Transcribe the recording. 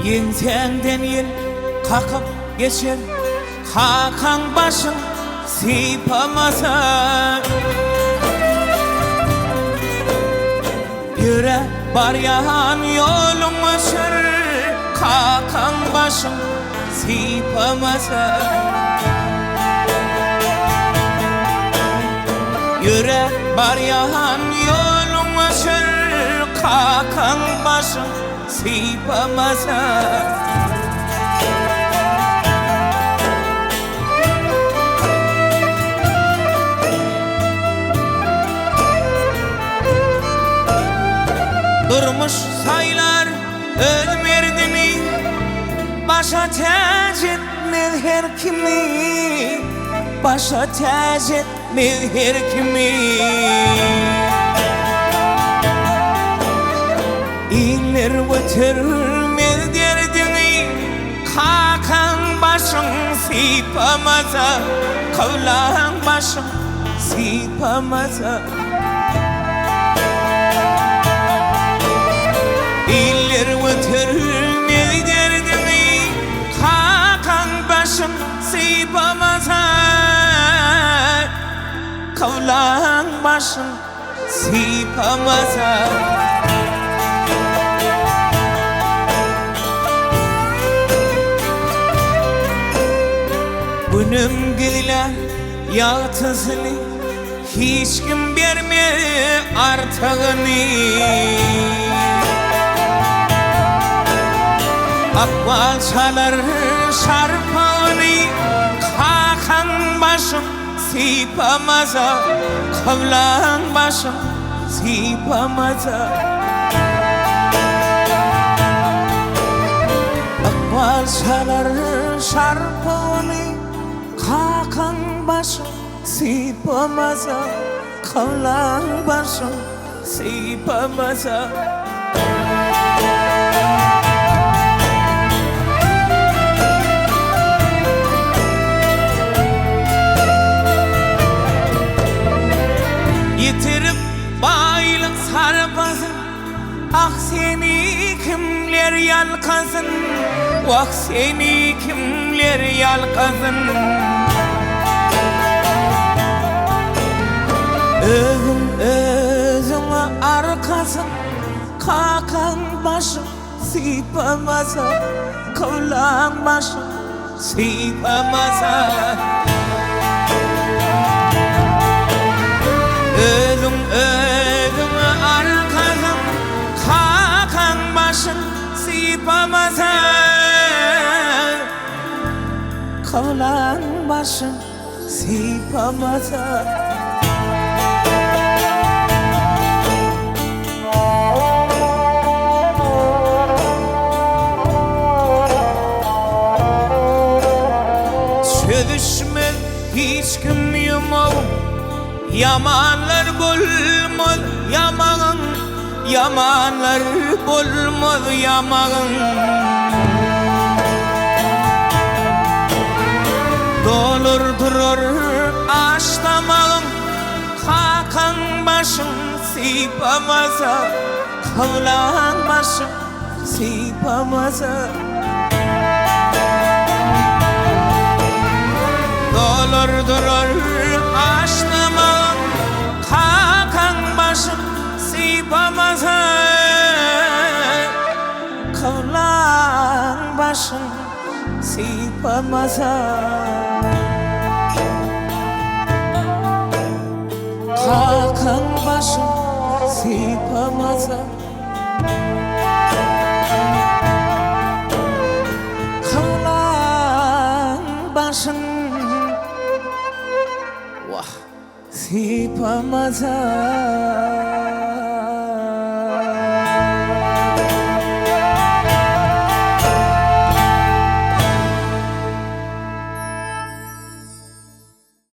Yensenden yel kakıp geçer, hakan başın sıypamasa. Yüre baryan yolun açır, hakan başın sıypamasa. Yüre baryan yolun açır, hakan başın sıypamasa. Durmuş saylar öz merdini, başa tec etmez her kimi, başa tec etmez her kimi. İller götürmez derdini, kakan başın sıypamasa, kavlan başın sıypamasa. İller götürmez derdini, kakan başın sıypamasa, kavlan başın sıypamasa. Günüm gidiler yatızını, hiç kim vermez artığını. Akbal çalar şarpağını, kakan başım sıypamasa, kavlan başım sıypamasa. Akbal çalar şarpağını, kakan başım sıypamasa, kavlan başım sıypamasa. Yitirip baylık sarpasın, ah seni kimler yalkasın, vah seni kimler yalkasın. Özüm özüme arkasın, kakan başım sıypamasa, kavlan başım sıypamasa. Özüm özüme arkasın, kakan başım sıypamasa, kavlan başım sıypamasa. Sövüşmez hiç kim yumur, yamanlar bulmaz yaman, yamanlar bulmaz yaman. Dolur durur aştamağın, kakan başın sıypamasa, kavlan başın sıypamasa. Dolur durur aştamağın, kakan başın sıypamasa, kavlan başın sıypamasa. Kakan başın sıypamasa, kavlan başın sıypamasa.